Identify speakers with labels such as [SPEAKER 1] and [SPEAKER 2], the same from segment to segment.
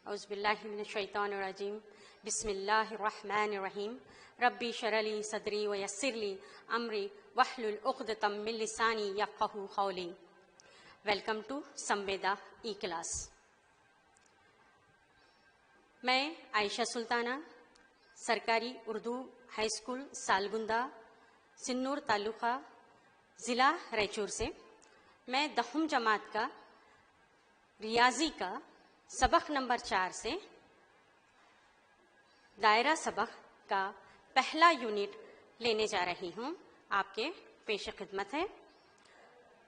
[SPEAKER 1] اعوذ باللہ من الشیطان الرجیم بسم اللہ الرحمن الرحیم ربی اشرح لی صدری ویسر لی امری واحلل عقدۃ من لسانی یفقہوا قولی۔ Welcome to Samvida e class. میں عائشہ سلطانہ، سرکاری اردو ہائی اسکول سالگندہ، سنور تعلقہ، ضلع ریچور سے میں 10ویں جماعت کا ریاضی کا سبق نمبر 4 سے دائرہ سبق کا پہلا یونٹ لینے جا رہی ہوں، آپ کے پیش خدمت ہے۔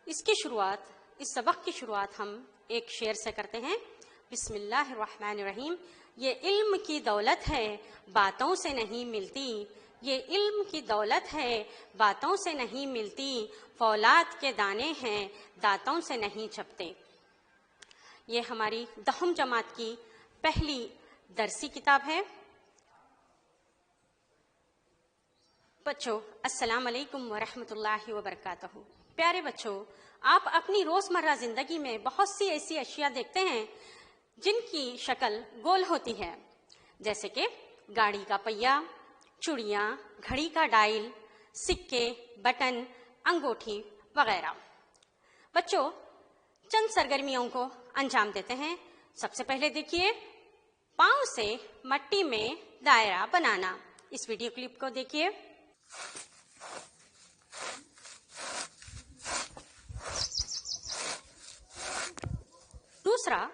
[SPEAKER 1] اس سبق کی شروعات ہم ایک شعر سے کرتے ہیں۔ بسم اللہ الرحمن الرحیم۔ یہ علم کی دولت ہے باتوں سے نہیں ملتی، یہ علم کی دولت ہے باتوں سے نہیں ملتی، فولاد کے دانے ہیں دانتوں سے نہیں چھپتے۔ یہ ہماری 10ویں جماعت کی پہلی درسی کتاب ہے۔ بچوں السلام علیکم ورحمۃ اللہ وبرکاتہ۔ پیارے بچوں، آپ اپنی روزمرہ زندگی میں بہت سی ایسی اشیاء دیکھتے ہیں جن کی شکل گول ہوتی ہے، جیسے کہ گاڑی کا پہیہ، چوڑیاں، گھڑی کا ڈائل، سکے، بٹن، انگوٹھی وغیرہ۔ بچوں چند سرگرمیوں کو انجام دیتے ہیں۔ سب سے پہلے دیکھیے، پاؤں سے مٹی میں دائرہ بنانا۔ اس ویڈیو کلپ کو دیکھیے۔ دوسرا،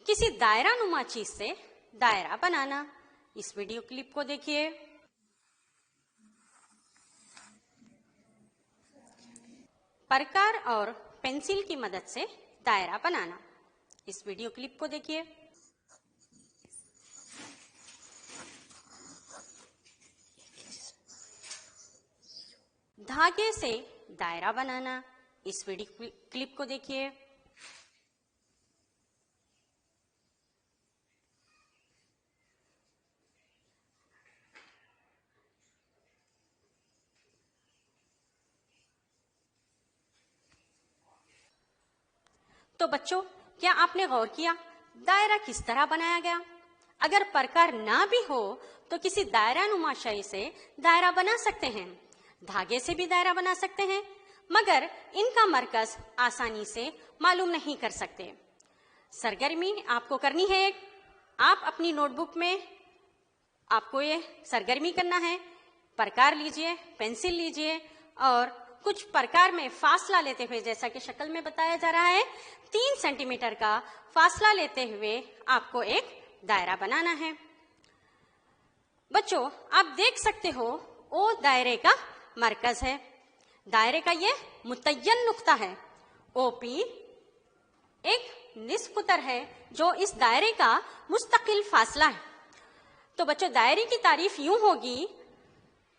[SPEAKER 1] کسی دائرہ نما چیز سے دائرہ بنانا۔ اس ویڈیو کلپ کو دیکھیے۔ پرکار اور پینسل کی مدد سے دائرہ بنانا۔ اس ویڈیو کلپ کو دیکھیے۔ دھاگے سے دائرہ بنانا۔ اس ویڈیو کلپ کو دیکھیے۔ تو بچوں، کیا آپ نے غور کیا دائرہ کس طرح بنایا گیا؟ اگر پرکار نہ بھی ہو تو کسی دائرہ نما شے سے دائرہ بنا سکتے ہیں، دھاگے سے بھی دائرہ بنا سکتے ہیں، مگر ان کا مرکز آسانی سے معلوم نہیں کر سکتے۔ سرگرمی آپ کو کرنی ہے۔ آپ اپنی نوٹ بک میں آپ کو یہ سرگرمی کرنا ہے۔ پرکار لیجئے، پینسل لیجئے اور کچھ پرکار میں فاصلہ لیتے ہوئے، جیسا کہ شکل میں بتایا جا رہا ہے، 3 سینٹی میٹر کا فاصلہ لیتے ہوئے آپ کو ایک دائرہ بنانا ہے۔ بچوں آپ دیکھ سکتے ہو او دائرے کا مرکز ہے۔ دائرے کا یہ متعین نقطہ ہے۔ او پی ایک نصف قطر ہے جو اس دائرے کا مستقل فاصلہ ہے۔ تو بچوں دائرے کی تعریف یوں ہوگی،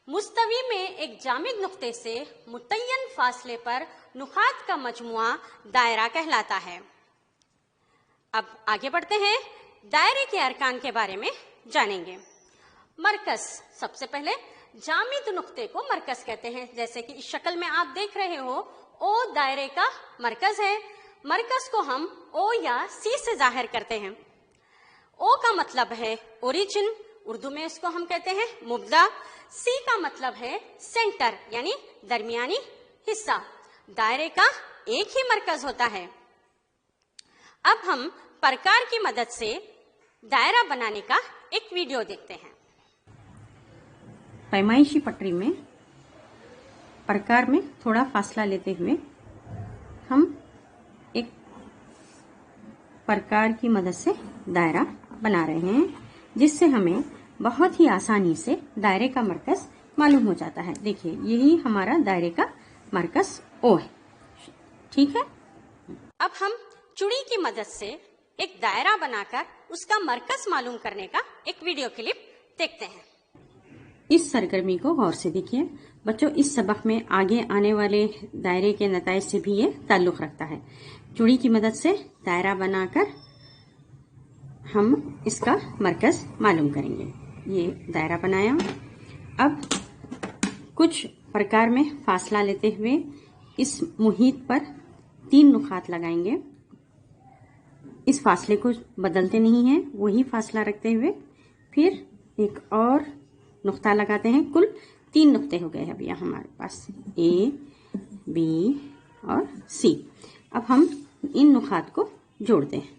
[SPEAKER 1] مستوی میں ایک جامد نقطے سے متعین فاصلے پر نقاط کا مجموعہ دائرہ کہلاتا ہے۔ اب آگے بڑھتے ہیں، دائرے کے ارکان کے بارے میں جانیں گے۔ مرکز، سب سے پہلے جامد نقطے کو مرکز کہتے ہیں، جیسے کہ اس شکل میں آپ دیکھ رہے ہو، او دائرے کا مرکز ہے۔ مرکز کو ہم او یا سی سے ظاہر کرتے ہیں۔ او کا مطلب ہے اوریجن، اردو میں اس کو ہم کہتے ہیں مبدا۔ سی کا مطلب ہے سینٹر، یعنی درمیانی حصہ۔ دائرے کا ایک ہی مرکز ہوتا ہے۔ اب ہم پرکار کی مدد سے دائرہ بنانے کا ایک ویڈیو دیکھتے ہیں۔ پیمائشی پٹری میں پرکار میں تھوڑا فاصلہ لیتے ہوئے ہم ایک پرکار کی مدد سے دائرہ بنا رہے ہیں، جس سے ہمیں بہت ہی آسانی سے دائرے کا مرکز معلوم ہو جاتا ہے۔ دیکھیے یہی ہمارا دائرے کا مرکز او ہے، ٹھیک ہے۔ اب ہم چوڑی کی مدد سے ایک دائرہ بنا کر اس کا مرکز معلوم کرنے کا ایک ویڈیو کلپ دیکھتے ہیں۔ اس سرگرمی کو غور سے دیکھیے۔ بچوں اس سبق میں آگے آنے والے دائرے کے نتائج سے بھی یہ تعلق رکھتا ہے۔ چوڑی کی مدد سے دائرہ بنا کر ہم اس کا مرکز معلوم کریں گے۔ یہ دائرہ بنایا۔ اب کچھ پرکار میں فاصلہ لیتے ہوئے اس محیط پر 3 نقاط لگائیں گے۔ इस फासले को बदलते नहीं हैं, वही फासला रखते हुए फिर एक और नुक्ता लगाते हैं। कुल 3 नुक्ते हो गए अभी हमारे पास, ए, बी और सी। अब हम इन नुकात को जोड़ते हैं।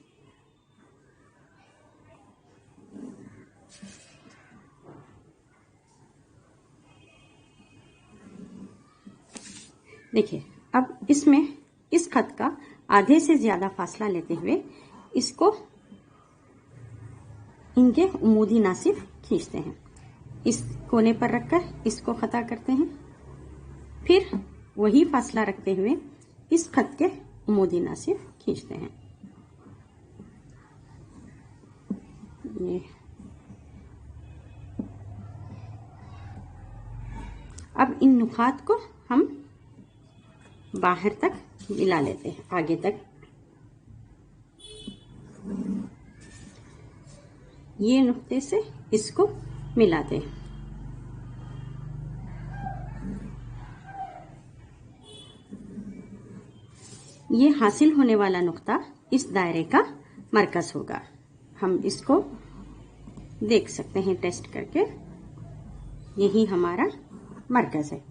[SPEAKER 1] देखिए, अब इसमें इस खत का आधे से ज्यादा फासला लेते हुए इसको इनके उमूदी नासिफ खींचते हैं। इस कोने पर रखकर इसको खता करते हैं, फिर वही फासला रखते हुए इस खत के उमूदी नासिफ खींचते हैं। ये अब इन नुकात को हम बाहर तक मिला लेते हैं, आगे तक। ये नुक्ते से इसको मिलाते हैं। ये हासिल होने वाला नुक्ता इस दायरे का मरकज होगा। हम इसको देख सकते हैं टेस्ट करके, यही हमारा मरकज है।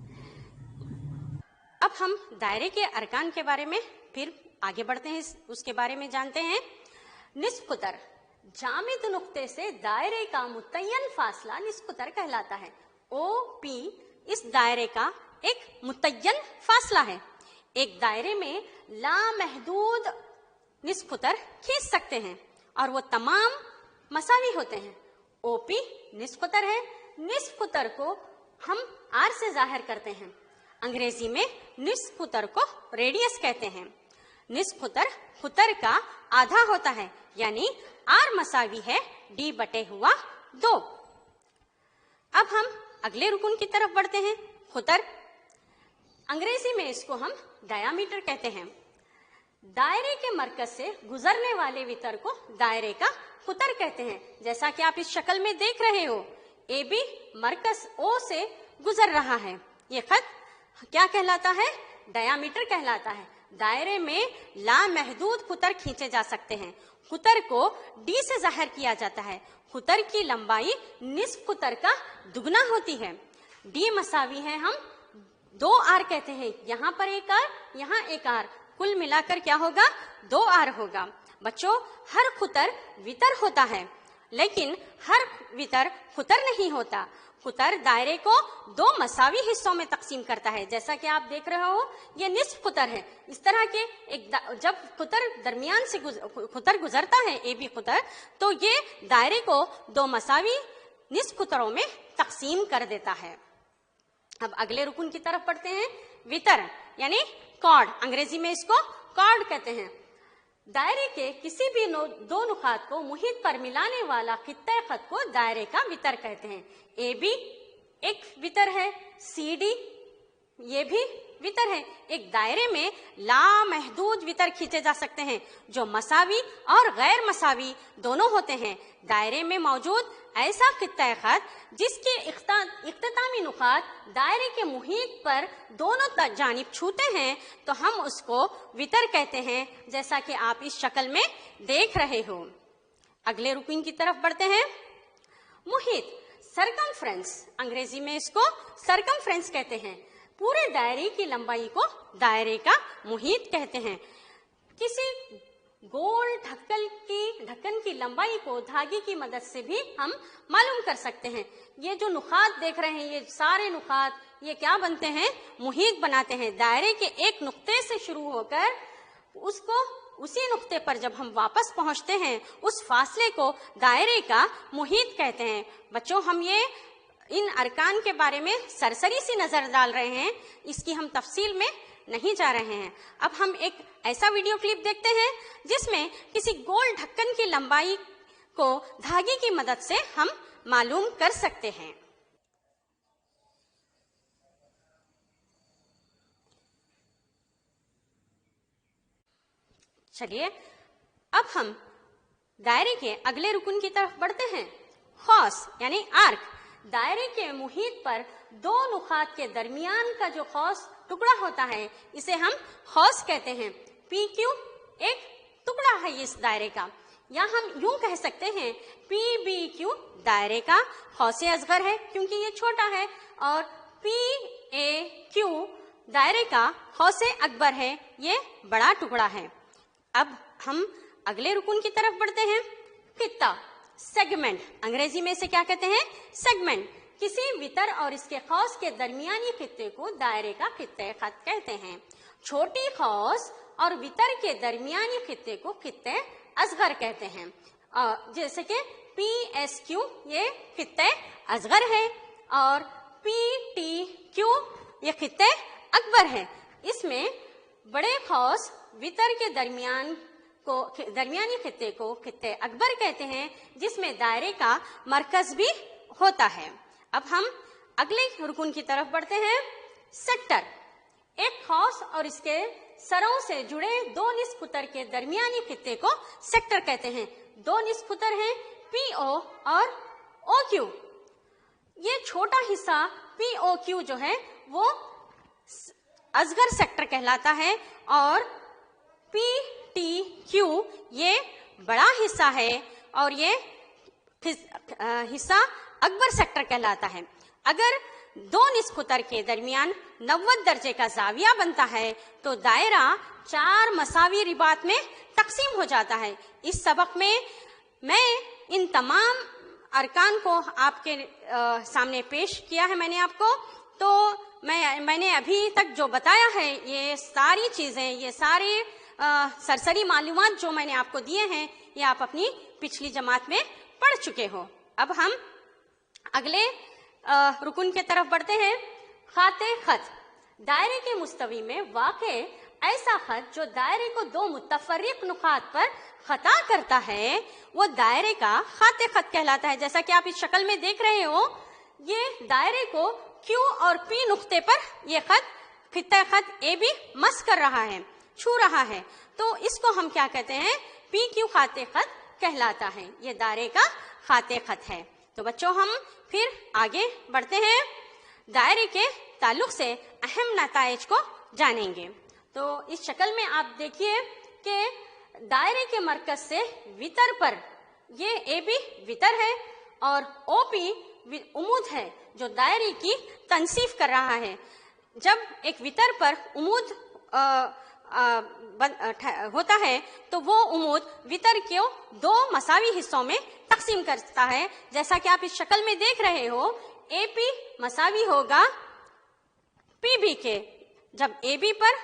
[SPEAKER 1] अब हम दायरे के अरकान के बारे में फिर आगे बढ़ते हैं, उसके बारे में जानते हैं। निस्फ कुतर, जामिद नुक्ते से दायरे का मुतय्यन फासला निस्फ कुतर कहलाता है। OP इस दायरे का एक मुतय्यन फासला है। एक दायरे में लामहदूद निस्फ कुतर खींच सकते हैं और वो तमाम मसावी होते हैं। OP निस्फ कुतर है। निस्फ कुतर को हम R से जाहिर करते हैं। अंग्रेजी में निस्फ कुतर को रेडियस कहते हैं। निस्फ कुतर कुतर का आधा होता है, यानी R मसावी है D/2। अब हम अगले रुकन की तरफ बढ़ते हैं। कुतर, अंग्रेजी में इसको हम डायामीटर कहते हैं। दायरे के मरकज से गुजरने वाले वितर को दायरे का कुतर कहते हैं। जैसा कि आप इस शक्ल में देख रहे हो, AB मरकज O से गुजर रहा है। ये खत क्या कहलाता है? डायामीटर कहलाता है। दायरे में लामहदूद कुतर खींचे जा सकते हैं। कुतर को D से जाहिर किया जाता है। कुतर की लंबाई निस्फ कुतर का दुगना होती है। D मसावी है, हम 2R कहते हैं। यहाँ पर एक R, यहाँ एक R, कुल मिलाकर क्या होगा? 2R होगा। बच्चों, हर कुतर वितर होता है, लेकिन हर वितर कुतर नहीं होता। कुतर दायरे को 2 मसावी हिस्सों में तकसीम करता है। जैसा कि आप देख रहे हो, ये निस्फ कुतर है। इस तरह के जब कुतर दरमियान से कुतर गुजरता है, AB कुतर, तो ये दायरे को 2 मसावी निस्फ कुतरों में तकसीम कर देता है। अब अगले रुकन की तरफ बढ़ते हैं। वितर यानी कॉर्ड, अंग्रेजी में इसको कॉर्ड कहते हैं। दायरे के किसी भी 2 नुकात को मुहित पर मिलाने वाला खित्ते खत को दायरे का वितर कहते हैं। AB एक वितर है, CD ये भी वितर है। एक दायरे में लामहदूद वितर खींचे जा सकते हैं, जो मसावी और गैर मसावी दोनों होते हैं। दायरे में मौजूद ऐसा खित्ता खत जिसके इख्तितामी नुकात दायरे के मुहित पर दोनों जानिब छूते हैं, तो हम उसको वितर कहते हैं, जैसा कि आप इस शक्ल में देख रहे हो। अगले रुकन की तरफ बढ़ते हैं। मुहित, सरकमफ्रेंस, अंग्रेजी में इसको सरकमफ्रेंस कहते हैं। पूरे दायरे की लंबाई को दायरे का मुहित कहते हैं। किसी गोल ढक्कन की लंबाई को धागे की मदद से भी हम मालूम कर सकते हैं। ये जो नुकात देख रहे हैं, ये सारे नुकात ये क्या बनते हैं? मुहित बनाते हैं। दायरे के एक नुक्ते से शुरू होकर उसी नुक्ते पर जब हम वापस पहुंचते हैं, उस फासले को दायरे का मुहित कहते हैं। बच्चों, हम ये इन अरकान के बारे में सरसरी सी नजर डाल रहे हैं, इसकी हम तफसील में नहीं जा रहे हैं। अब हम एक ऐसा वीडियो क्लिप देखते हैं जिसमें किसी गोल ढक्कन की लंबाई को धागे की मदद से हम मालूम कर सकते हैं। चलिए, अब हम दायरे के अगले रुकन की तरफ बढ़ते हैं। खौस यानी आर्क, दायरे के मुहित पर 2 नुकात के दरमियान का जो खौस टुकड़ा होता है, इसे हम खौस कहते हैं। PQ एक टुकड़ा है इस दायरे का, या हम यूं कह सकते हैं PBQ दायरे का हौसे असगर है क्योंकि ये छोटा है, और PAQ दायरे का हौसे अकबर है, ये बड़ा टुकड़ा है। अब हम अगले रुकन की तरफ बढ़ते हैं। खित्ता, सेगमेंट, अंग्रेजी में से क्या कहते हैं? सेगमेंट। किसी वितर और इसके खौस के दरमियानी खित्ते को दायरे का खित्ते खत कहते हैं। छोटी खौस और वितर के दरमियानी खित्ते को खित्ते असगर कहते हैं। जैसे कि PSQ ये खित्ते असगर है, और PTQ ये खित्ते अकबर है। इसमें बड़े खौस वितर के दरमियानी खित्ते को खित्ते अकबर कहते हैं, जिसमें दायरे का मरकज भी होता है। अब हम अगले रुकन की तरफ बढ़ते हैं। सेक्टर, एक खौस और इसके सरों से जुड़े दो निस्फुतर के दरमियानी खित्ते को सेक्टर कहते हैं। दो निस्फुतर हैं PO और OQ। ये छोटा हिस्सा POQ जो है वो असगर सेक्टर कहलाता है, और PTQ ये बड़ा हिस्सा है और ये हिस्सा अकबर सेक्टर कहलाता है। अगर दो निस्फुतर के दरमियान 90 दर्जे का जाविया बनता है तो दायरा 4 मसावी रिबात में तकसीम हो जाता है। इस सबक में मैं इन तमाम अरकान को आपके सामने पेश किया है मैंने आपको। तो मैंने अभी तक जो बताया है, ये सारी चीजें, ये सारे सरसरी मालूमात जो मैंने आपको दिए हैं, ये आप अपनी पिछली जमात में पढ़ चुके हो। अब हम अगले रुकन के तरफ बढ़ते हैं। खाते खत, दायरे के मुस्तवी में वाक़े ऐसा खत जो दायरे को दो मुतफर्रिक नुकात पर खता करता है, वो दायरे का खाते खत कहलाता है। जैसा कि आप इस शक्ल में देख रहे हो, ये दायरे को Q और P नुक्ते पर ये खत खित्ता खत AB मस कर रहा है, छू रहा है, तो इसको हम क्या कहते हैं? PQ खाते खत कहलाता है। ये दायरे का खाते खत है। तो बच्चों, हम फिर आगे बढ़ते हैं, दायरे के ताल्लुक से अहम नताइज को जानेंगे। तो इस शक्ल में आप देखिए कि दायरे के मरकज से वितर पर ये AB वितर है और OP उमूद है जो दायरे की तनसीफ कर रहा है। जब एक वितर पर उमूद होता है तो वो उमूद वितर को दो मसावी हिस्सों में तकसीम करता है। जैसा कि आप इस शक्ल में देख रहे हो, AP मसावी होगा PB के। जब AB पर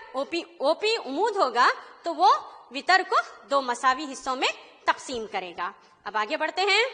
[SPEAKER 1] OP उमूद होगा तो वो वितर को दो मसावी हिस्सों में तकसीम करेगा। अब आगे बढ़ते हैं।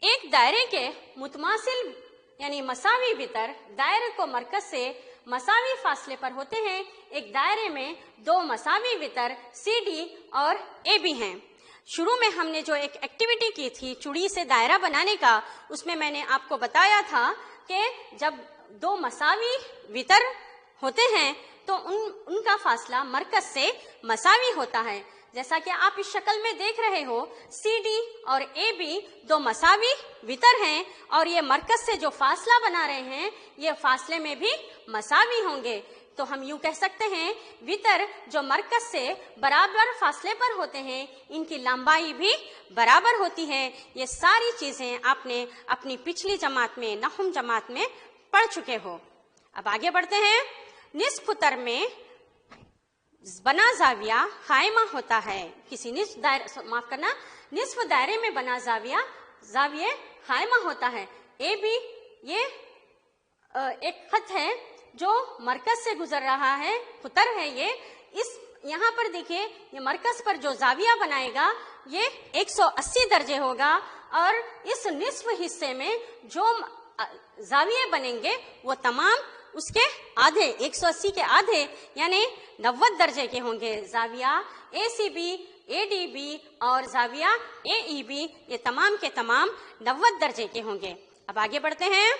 [SPEAKER 1] एक दायरे के मुतमासिल यानी मसावी वितर दायरे को मरकज से मसावी फासले पर होते हैं। एक दायरे में दो मसावी वितर CD और AB हैं। शुरू में हमने जो एक एक्टिविटी की थी चूड़ी से दायरा बनाने का, उसमें मैंने आपको बताया था कि जब दो मसावी वितर होते हैं तो उनका फासला मरकज से मसावी होता है। जैसा कि आप इस शक्ल में देख रहे हो, CD और AB दो मसावी वितर हैं और ये मरकज से जो फासला बना रहे हैं, ये फासले में भी मसावी होंगे। तो हम यूं कह सकते हैं, वितर जो मरकज से बराबर फासले पर होते हैं, इनकी लंबाई भी बराबर होती है। ये सारी चीजें आपने अपनी पिछली जमात में, नहुम जमात में पढ़ चुके हो। अब आगे बढ़ते हैं। निस्फ उतर में बना जाविया खायमा होता है। किसी निस्फ दायरे में बना जाविया खायमा होता है। AB ये एक खत है जो मरकज से गुजर रहा है, खुतर है ये। इस यहाँ पर देखिए, ये मरकज पर जो जाविया बनाएगा ये 180 दर्जे होगा, और इस निस्फ हिस्से में जो जाविये बनेंगे वो तमाम उसके आधे, 180 के आधे यानी 90 दर्जे के होंगे। जाविया ACB, ADB और जाविया AEB ये तमाम के तमाम 90 दर्जे के होंगे। अब आगे बढ़ते हैं।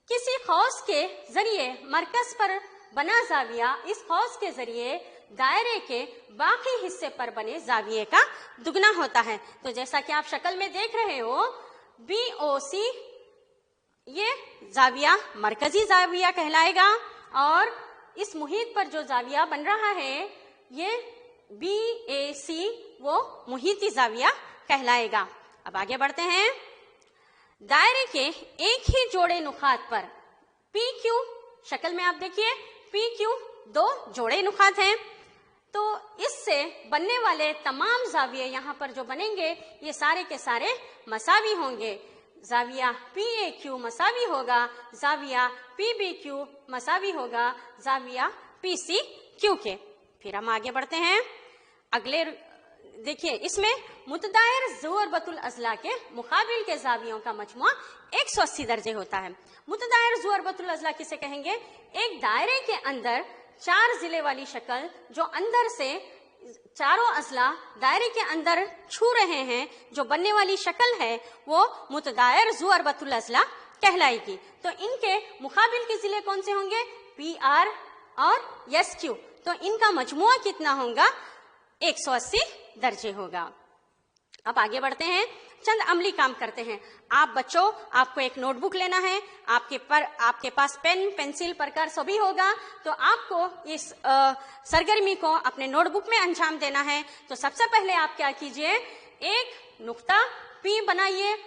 [SPEAKER 1] किसी खौस के जरिए मरकज पर बना जाविया इस खौस के जरिए दायरे के बाकी हिस्से पर बने जाविये का दुगना होता है। तो जैसा कि आप शक्ल में देख रहे हो, BOC ये जाविया मरकजी जाविया कहलाएगा, और इस मुहित पर जो जाविया बन रहा है ये BAC वो मुहीती जाविया कहलाएगा। अब आगे बढ़ते हैं। दायरे के एक ही जोड़े नुकात पर PQ, शक्ल में आप देखिए PQ दो जोड़े नुकात हैं, तो इससे बनने वाले तमाम जाविये यहाँ पर जो बनेंगे ये सारे के सारे मसावी होंगे। जाविया PAQ मसावी होगा, जाविया PBQ मसावी होगा जाविया PCQ के। फिर हम आगे बढ़ते हैं। अगले देखिए, इसमें मुतदायर ज़ुअरबतुल अज़ला के मुकाबिल के जावियों का मजमुआ 180 दर्जे होता है। मुतदायर ज़ुअरबतुल अज़ला किसे कहेंगे? एक दायरे के अंदर 4 जिले वाली शक्ल जो अंदर से चारों अज़ला दायरे के अंदर छू रहे हैं, जो बनने वाली शक्ल है वो मुतदायर ज़ुअरबतुल अज़ला कहलाएगी। तो इनके मुकाबिल के जिले कौन से होंगे? PR और SQ। तो इनका मजमुआ कितना होगा? 180 दर्जे होगा। अब आगे बढ़ते हैं, चंद अमली काम करते हैं। आप बच्चों, आपको एक नोटबुक लेना है, आपके पास पेन, पेंसिल, प्रकार सभी होगा। तो आपको इस सरगर्मी को अपने नोटबुक में अंजाम देना है। तो सबसे पहले आप क्या कीजिए, एक नुक्ता P बनाइए,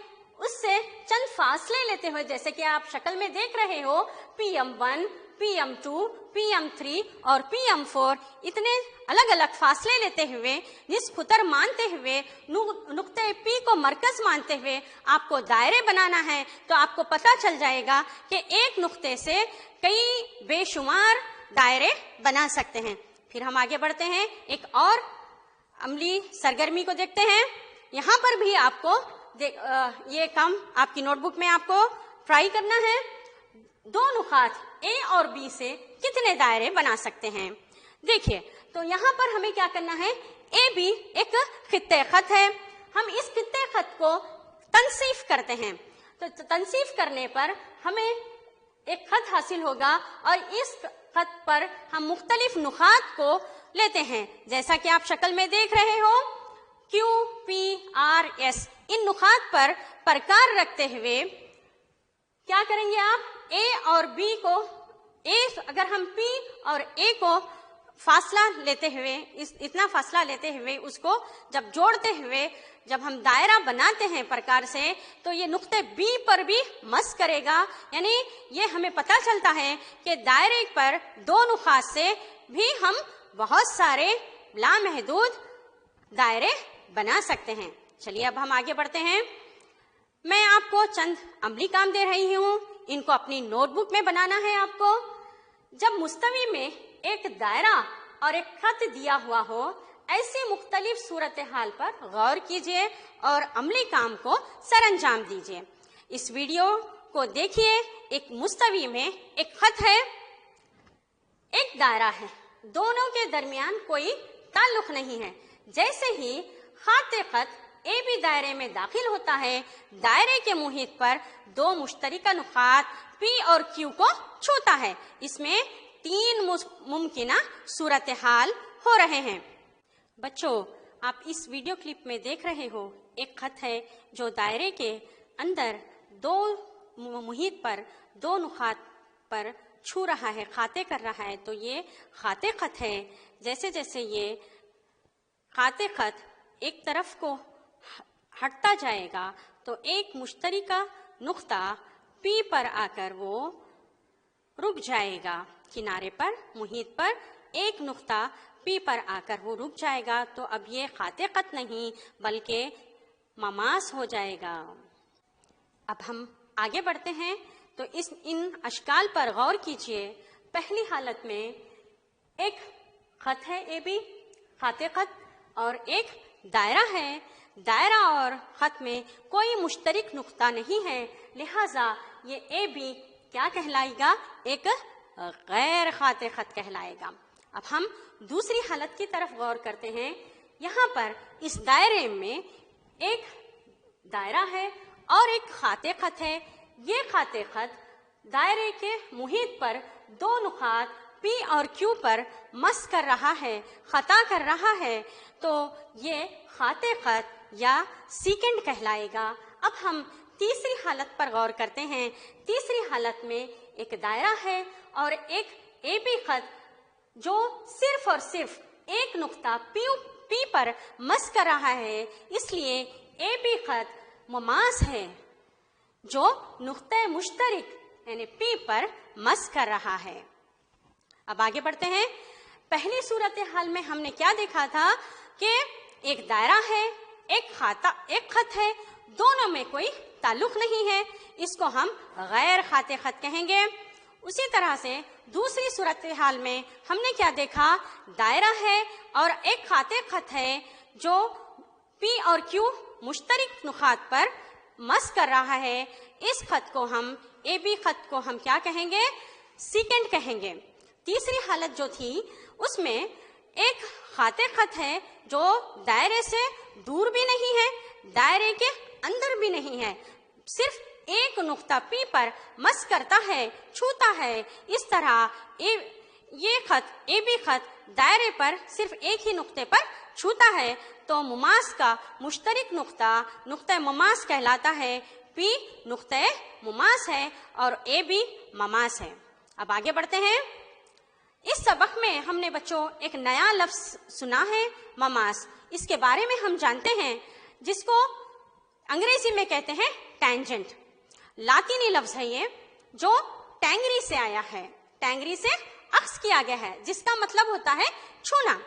[SPEAKER 1] उससे चंद फासले लेते हुए, जैसे कि आप शक्ल में देख रहे हो, PM1, PM2, PM3 और PM4 इतने अलग अलग फासले लेते हुए, निस्फुतर मानते हुए, नुक्ते P को मरकज मानते हुए आपको दायरे बनाना है। तो आपको पता चल जाएगा कि एक नुक्ते से कई बेशुमार दायरे बना सकते हैं। फिर हम आगे बढ़ते हैं, एक और अमली सरगर्मी को देखते हैं। यहाँ पर भी आपको ये काम आपकी नोटबुक में आपको ट्राई करना है। दो नुकात A और B से कितने दायरे बना सकते हैं? देखिए, तो यहाँ पर हमें क्या करना है, AB एक खित्ते खत है, हम इस खित्ते खत को तनसीफ करते हैं। तो तनसीफ करने पर हमें एक खत हासिल होगा और इस खत पर हम मुख्तलिफ नुकात को लेते हैं, जैसा कि आप शक्ल में देख रहे हो, Q, P, R, S। इन नुकात पर प्रकार रखते हुए क्या करेंगे आप, A और B को, अगर हम P और A को फासला लेते हुए, इतना फासला लेते हुए उसको जब जोड़ते हुए जब हम दायरा बनाते हैं प्रकार से, तो ये नुक्ते B पर भी मस करेगा। यानी ये हमें पता चलता है कि दायरे पर दो नुकात से भी हम बहुत सारे लामहदूद दायरे बना सकते हैं। चलिए अब हम आगे बढ़ते हैं। मैं आपको चंद अमली काम दे रही हूँ, इनको अपनी नोटबुक में बनाना है आपको। जब मुस्तवी में एक दायरा और एक खत दिया हुआ हो, ऐसी मुख्तलिफ सूरत हाल पर गौर कीजिए और अमली काम को सरअंजाम दीजिए। इस वीडियो को देखिए। एक मुस्तवी में एक खत है, एक दायरा है, दोनों के दरमियान कोई ताल्लुक नहीं है। जैसे ही खाते खत AB दायरे में दाखिल होता है, दायरे के मुहित पर दो मुश्तरिका नुकात P और Q को छूता है। इसमें 3 मुमकिना सूरत हाल हो रहे हैं। बच्चों, आप इस वीडियो क्लिप में देख रहे हो, एक खत है जो दायरे के अंदर दो मुहित पर दो नुकात पर छू रहा है, खाते कर रहा है। तो ये खाते खत है। जैसे जैसे ये खाते खत एक तरफ को हटता जाएगा तो एक मुश्तरिका नुक्ता P पर आकर वो रुक जाएगा। किनारे पर, मुहित पर एक नुक्ता P पर आकर वो रुक जाएगा। तो अब ये खाते खत नहीं बल्कि ममास हो जाएगा। अब हम आगे बढ़ते हैं। तो इन अशकाल पर गौर कीजिए। पहली हालत में एक खत है AB, खाते खत, और एक दायरा है। दायरा और खत में कोई मुश्तरिक नुक्ता नहीं है, लिहाजा ये AB क्या कहलाएगा, एक गैर खाते खत कहलाएगा। अब हम दूसरी हालत की तरफ गौर करते हैं। यहाँ पर इस दायरे में एक दायरा है और एक खाते खत है। ये खाते खत दायरे के मुहित पर दो नुकात P और Q पर मस कर रहा है, खता कर रहा है। तो ये खाते खत या सीकेंड कहलाएगा। अब हम तीसरी हालत पर गौर करते हैं। तीसरी हालत में एक दायरा है और एक AB खत जो सिर्फ और सिर्फ एक नुक्ता पी पर मस कर रहा है, इसलिए ए बी खत मुमास है जो नुक्ते मुश्तरिक यानी पी पर मस कर रहा है। अब आगे बढ़ते हैं। पहली सूरत हाल में हमने क्या देखा था कि एक दायरा है, एक खत है, दोनों में कोई ताल्लुक नहीं है, इसको हम गैर खाते खत कहेंगे। उसी तरह से दूसरी सूरत हाल में हमने क्या देखा, दायरा है और एक खाते खत है जो पी और क्यू मुश्तरिक नुकात पर मस कर रहा है। इस खत को हम ए बी खत को हम क्या कहेंगे, सीकेंट कहेंगे। तीसरी हालत जो थी उसमें एक खाते खत है जो दायरे से दूर भी नहीं है, दायरे के अंदर भी नहीं है, सिर्फ एक नुक्ता पी पर मस करता है, छूता है। इस तरह ये खत ए बी खत दायरे पर सिर्फ एक ही नुक्ते पर छूता है, तो मुमास का मुश्तरिक नुक्ता मुमास कहलाता है। पी नुक्ते मुमास है और ए बी ममास है। अब आगे बढ़ते हैं। इस सबक में हमने बच्चों एक नया लफ्ज सुना है, ममास। इसके बारे में हम जानते हैं, जिसको अंग्रेजी में कहते हैं टेंजेंट। लातीनी लफ्ज है ये, जो टैंगरी से आया है, टैंगरी से अक्स किया गया है, जिसका मतलब होता है छूना,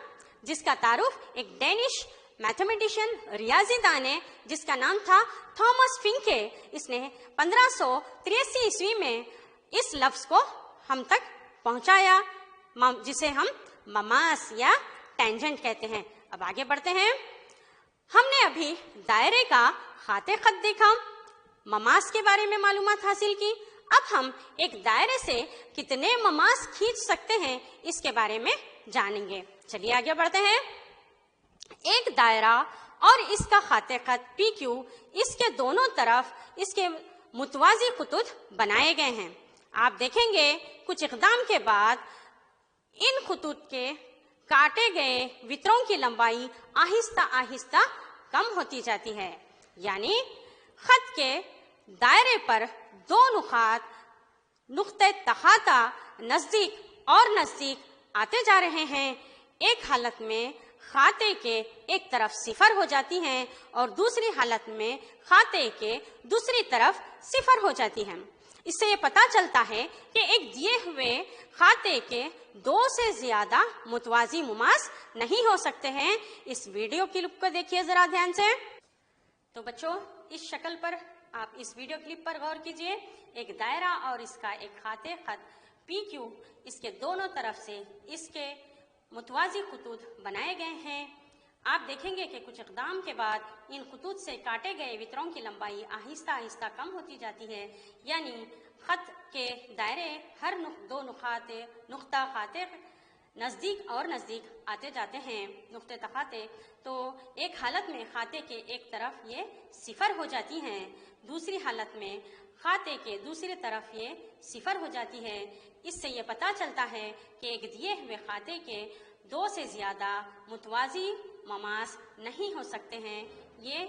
[SPEAKER 1] जिसका तारुफ एक डेनिश मैथमेटिशियन रियाजीदान ने, जिसका नाम था थॉमस फिंके, इसने 1583 ईस्वी में इस लफ्ज को हम तक पहुंचाया, जिसे हम ममास या टेंजेंट कहते हैं। अब आगे बढ़ते हैं। हमने अभी दायरे का खाते खत देखा, ममास के बारे में मालूमात हासिल की। अब हम एक दायरे से कितने ममास खींच सकते हैं इसके बारे में जानेंगे। चलिए आगे बढ़ते हैं। एक दायरा और इसका खाते खत पी क्यू, इसके दोनों तरफ इसके मुतवाजी खुतूत बनाए गए हैं। आप देखेंगे कुछ इक़दाम के बाद इन खुतूत के काटे गए वितरों की लंबाई आहिस्ता आहिस्ता कम होती जाती है, यानी खत के दायरे पर दो नुक्ते तखाता नजदीक और नजदीक आते जा रहे हैं। एक हालत में खाते के एक तरफ सिफर हो जाती हैं और दूसरी हालत में खाते के दूसरी तरफ सिफर हो जाती हैं। इससे ये पता चलता है कि एक दिए हुए खाते के दो से ज्यादा मुतवाजी मुमास नहीं हो सकते हैं। इस वीडियो क्लिप को देखिए जरा ध्यान से। तो बच्चों, इस शक्ल पर आप इस वीडियो क्लिप पर गौर कीजिए। एक दायरा और इसका एक खाते खत पी क्यू, इसके दोनों तरफ से इसके मुतवाजी खुतूत बनाए गए हैं। आप देखेंगे कि कुछ इक़दाम के बाद इन खुतूत से काटे गए वितरों की लंबाई आहिस्ता आहिस्ता कम होती जाती है, यानी खत के दायरे हर दो नुक्ता खाते नज़दीक और नज़दीक आते जाते हैं, नुक्ते तखाते। तो एक हालत में खाते के एक तरफ ये सिफर हो जाती हैं, दूसरी हालत में खाते के दूसरी तरफ ये सिफर हो जाती है। इससे ये पता चलता है कि एक दिए हुए खाते के दो से ज्यादा मुतवाजी ममास नहीं हो सकते हैं। ये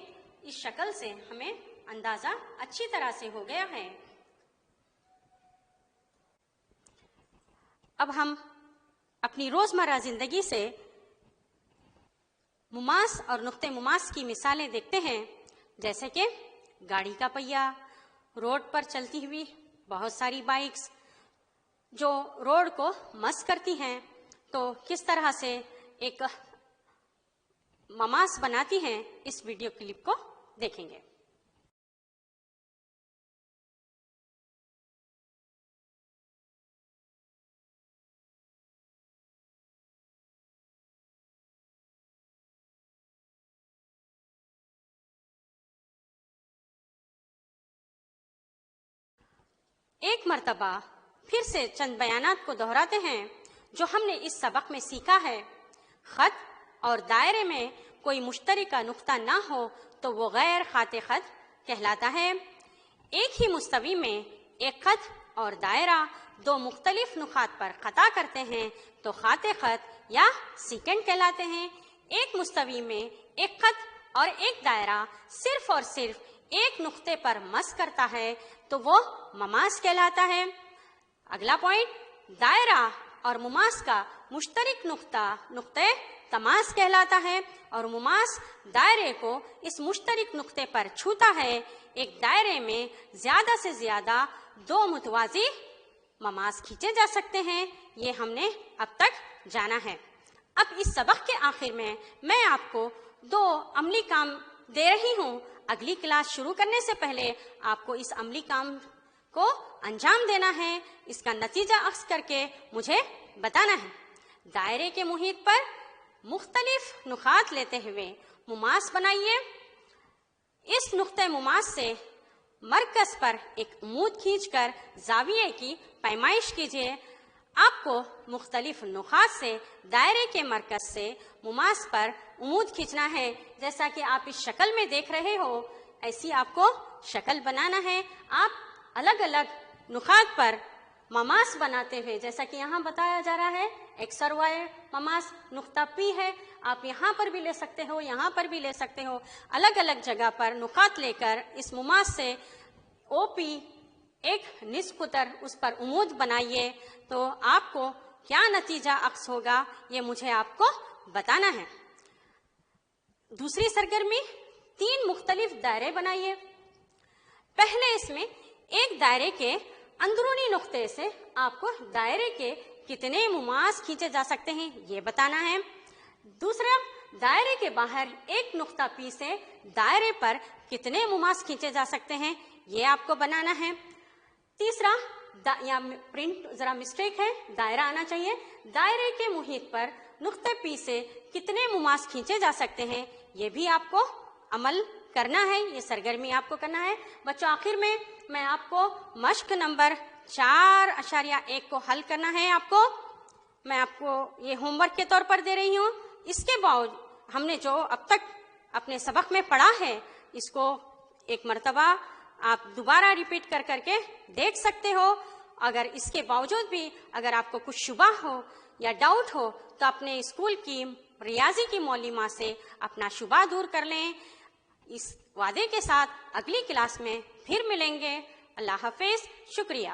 [SPEAKER 1] इस शक्ल से हमें अंदाजा अच्छी तरह से हो गया है। अब हम अपनी रोजमर्रा जिंदगी से मुमास और नुक्ते मुमास की मिसालें देखते हैं, जैसे कि गाड़ी का पहिया, रोड पर चलती हुई बहुत सारी बाइक्स जो रोड को मस करती हैं, तो किस तरह से एक ममास बनाती हैं, इस वीडियो क्लिप को देखेंगे। एक मर्तबा फिर से चंद बयानात को दोहराते हैं जो हमने इस सबक में सीखा है। खत और दायरे में कोई मुश्तरका नुक्ता ना हो तो वो गैर खाते खत कहलाता है। एक ही मुस्तवी में एक खत और दायरा दो मुख्तलिफ नुकात पर खता करते हैं तो खाते खत या सीकेंट कहलाते हैं। एक मुस्तवी में एक खत और एक दायरा सिर्फ और सिर्फ एक नुक्ते पर मस करता है तो वो ममास कहलाता है। अगला पॉइंट, दायरा और मुमास का मुश्तरक नुक्ते तमास कहलाता है और मुमास दायरे को इस मुश्तरक नुक्ते पर छूता है। एक दायरे में ज्यादा से ज्यादा 2 मुतवाजी ममास खींचे जा सकते हैं, ये हमने अब तक जाना है। अब इस सबक के आखिर में मैं आपको 2 अमली काम दे रही हूँ। अगली क्लास शुरू करने से पहले आपको इस अमली काम को अंजाम देना है, इसका नतीजा अक्स करके मुझे बताना है। दायरे के मुहीत पर मुख्तलिफ नुकात लेते हुए मुमास बनाइए। इस नुक्ते मुमास से मरकज पर एक उमूद खींचकर जाविये की पैमाइश कीजिए। आपको मुख्तलिफ नुकात से दायरे के मरकज से मुमास पर उमूद खींचना है। जैसा कि आप इस शक्ल में देख रहे हो, ऐसी आपको शक्ल बनाना है। आप अलग अलग नुकात पर ममास बनाते हुए, जैसा कि यहाँ बताया जा रहा है, एक्सर वाई ममास नुक्ता पी है, आप यहाँ पर भी ले सकते हो, यहाँ पर भी ले सकते हो। अलग अलग जगह पर नुकात लेकर इस मुमास से ओपी एक निस्कुतर उस पर उमूद बनाइए, तो आपको क्या नतीजा अक्स होगा ये मुझे आपको बताना है। दूसरी सरगर्मी 3 मुख्तलिफ दायरे बनाइए। पहले इसमें एक दायरे के अंदरूनी नुक्ते से आपको दायरे के कितने मुमास खींचे जा सकते हैं ये बताना है। दूसरा, दायरे के बाहर एक नुक्ता पी से दायरे पर कितने मुमास खींचे जा सकते हैं ये आपको बनाना है। तीसरा, या प्रिंट जरा मिस्टेक है, दायरा आना चाहिए। दायरे के मुहीत पर नुक्ते पी से कितने मुमास खींचे जा सकते हैं ये भी आपको अमल करना है, ये सरगर्मी आपको करना है। बच्चों, आखिर में मैं आपको मश्क नंबर 4.1 को हल करना है। मैं आपको ये होमवर्क के तौर पर दे रही हूँ। इसके बावजूद हमने जो अब तक अपने सबक में पढ़ा है, इसको एक मर्तबा आप दोबारा रिपीट कर करके देख सकते हो। अगर इसके बावजूद भी अगर आपको कुछ शुबा हो या डाउट हो तो अपने स्कूल की रियाजी की मौलिमा से अपना शुबा दूर कर लें। इस वादे के साथ अगली क्लास में फिर मिलेंगे। अल्लाह हाफिज, शुक्रिया।